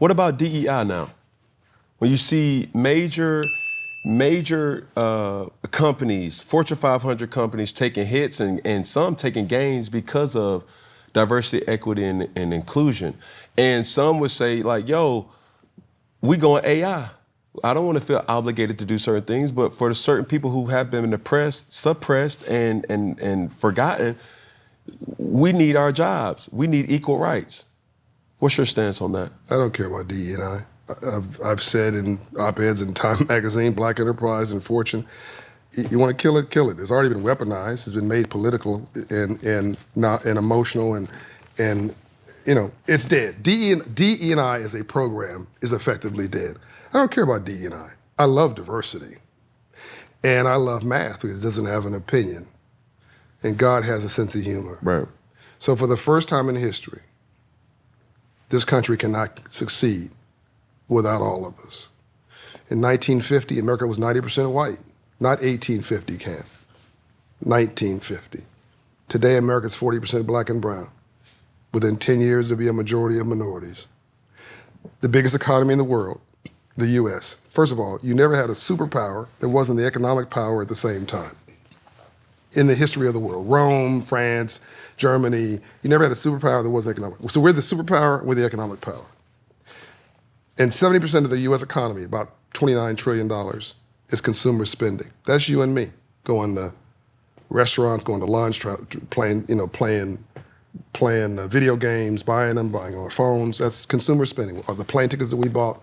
What about DEI now? When you see major companies, Fortune 500 companies taking hits and some taking gains because of diversity, equity, and inclusion. And some would say like, yo, we going AI. I don't want to feel obligated to do certain things, but for the certain people who have been oppressed, suppressed, and forgotten, we need our jobs. We need equal rights. What's your stance on that? I don't care about DE&I. I've said in op-eds in Time Magazine, Black Enterprise, and Fortune, you want to kill it, kill it. It's already been weaponized. It's been made political and emotional, and you know, it's dead. DE&I as a program is effectively dead. I don't care about DE&I. I love diversity, and I love math because it doesn't have an opinion, and God has a sense of humor. Right. So for the first time in history, this country cannot succeed without all of us. In 1950, America was 90% white. Not 1850, Cam. 1950. Today, America's 40% black and brown. Within 10 years, there'll be a majority of minorities. The biggest economy in the world, the US. First of all, you never had a superpower that wasn't the economic power at the same time. In the history of the world, Rome, France, Germany, you never had a superpower that wasn't economic. So we're the superpower, we're the economic power. And 70% of the US economy, about $29 trillion, is consumer spending. That's you and me, going to restaurants, going to lunch, playing video games, buying our phones. That's consumer spending. Or the plane tickets that we bought.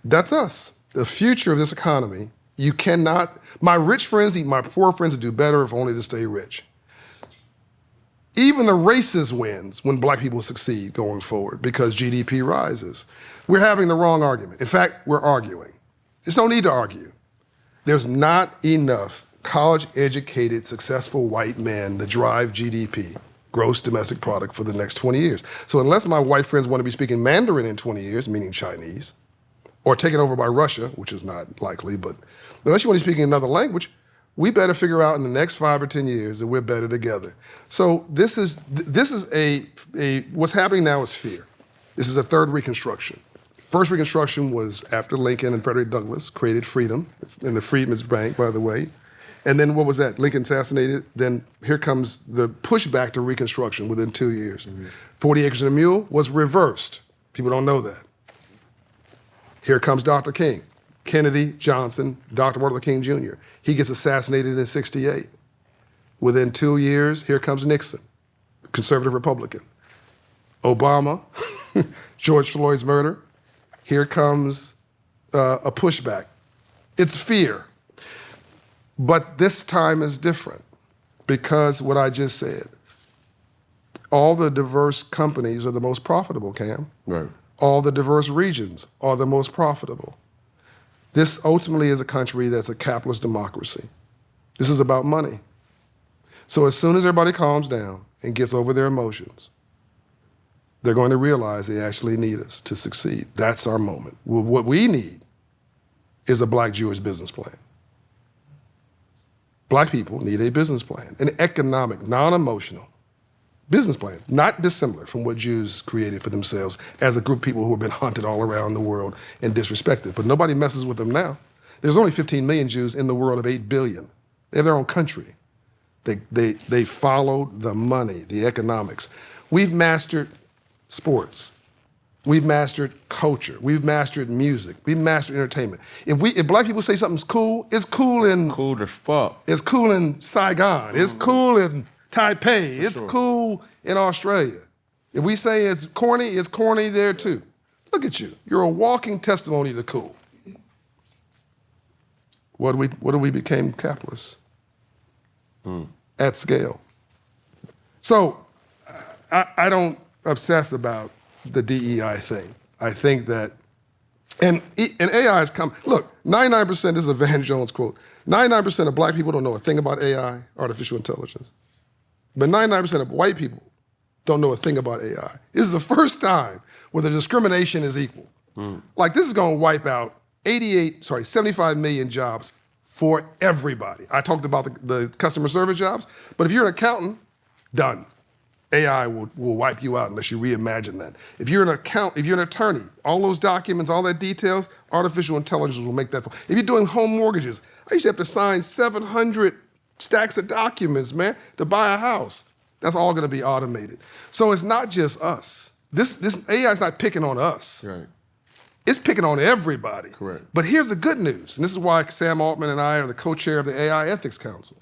That's us. The future of this economy, you cannot, my rich friends eat my poor friends to do better if only to stay rich. Even the racist wins when black people succeed going forward because GDP rises. We're having the wrong argument. In fact, we're arguing. There's no need to argue. There's not enough college-educated, successful white men to drive GDP, gross domestic product, for the next 20 years. So unless my white friends want to be speaking Mandarin in 20 years, meaning Chinese, or taken over by Russia, which is not likely, but unless you want to be speaking another language, we better figure out in the next 5 or 10 years that we're better together. So this is what's happening now is fear. This is a third Reconstruction. First Reconstruction was after Lincoln and Frederick Douglass created freedom, and the Freedmen's Bank, by the way. And then what was that? Lincoln assassinated. Then here comes the pushback to Reconstruction within 2 years. 40 Acres and a Mule was reversed. People don't know that. Here comes Dr. King. Kennedy, Johnson, Dr. Martin Luther King Jr. He gets assassinated in '68. Within 2 years, here comes Nixon, conservative Republican. Obama, George Floyd's murder. Here comes a pushback. It's fear. But this time is different because what I just said, all the diverse companies are the most profitable, Cam. Right. All the diverse regions are the most profitable. This ultimately is a country that's a capitalist democracy. This is about money. So as soon as everybody calms down and gets over their emotions, they're going to realize they actually need us to succeed. That's our moment. What we need is a black Jewish business plan. Black people need a business plan, an economic, non-emotional business plan, not dissimilar from what Jews created for themselves as a group of people who have been hunted all around the world and disrespected. But nobody messes with them now. There's only 15 million Jews in the world of 8 billion. They have their own country. They followed the money, the economics. We've mastered sports. We've mastered culture. We've mastered music. We've mastered entertainment. If black people say something's cool, it's cool in... Cool as fuck. It's cool in Saigon. It's cool in Taipei. It's cool in Australia. If we say it's corny there too. Look at you. You're a walking testimony to cool. What do we became capitalists? At scale. So I don't obsess about the DEI thing. I think that, and AI has come, look, 99%, this is a Van Jones quote, 99% of black people don't know a thing about AI, artificial intelligence. But 99% of white people don't know a thing about AI. This is the first time where the discrimination is equal. Like this is gonna wipe out 75 million jobs for everybody. I talked about the customer service jobs, but if you're an accountant, done. AI will wipe you out unless you reimagine that. If you're an attorney, all those documents, all that details, artificial intelligence will make that. If you're doing home mortgages, I used to have to sign 700 stacks of documents, man, to buy a house. That's all gonna be automated. So it's not just us. This AI is not picking on us. Right. It's picking on everybody. Correct. But here's the good news, and this is why Sam Altman and I are the co-chair of the AI Ethics Council.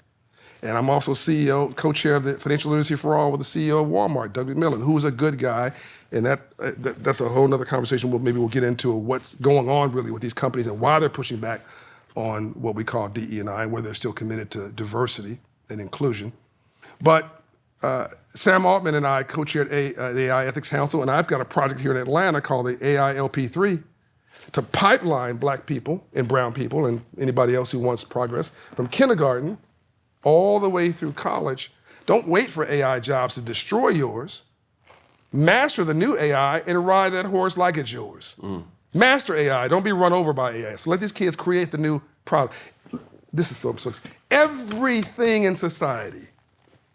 And I'm also CEO, co-chair of the Financial Literacy for All with the CEO of Walmart, Doug McMillan, who's a good guy. And that's a whole nother conversation maybe we'll get into what's going on really with these companies and why they're pushing back on what we call DE&I and whether they're still committed to diversity and inclusion. But Sam Altman and I co-chaired the AI Ethics Council, and I've got a project here in Atlanta called the AI LP3 to pipeline black people and brown people and anybody else who wants progress from kindergarten all the way through college. Don't wait for AI jobs to destroy yours. Master the new AI and ride that horse like it's yours. Master AI, don't be run over by AI. So let these kids create the new product. This is so everything in society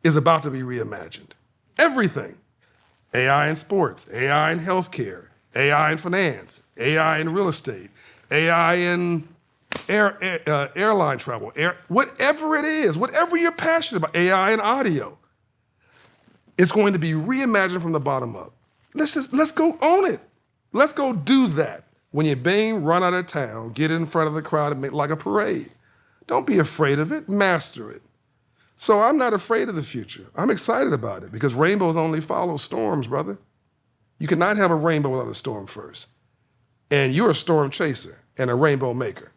is about to be reimagined. Everything. AI in sports, AI in healthcare, AI in finance, AI in real estate, AI in airline travel, whatever it is, whatever you're passionate about, AI and audio, it's going to be reimagined from the bottom up. Let's go own it. Let's go do that. When you're being run out of town, get in front of the crowd and make like a parade. Don't be afraid of it, master it. So I'm not afraid of the future. I'm excited about it because rainbows only follow storms, brother. You cannot have a rainbow without a storm first. And you're a storm chaser and a rainbow maker.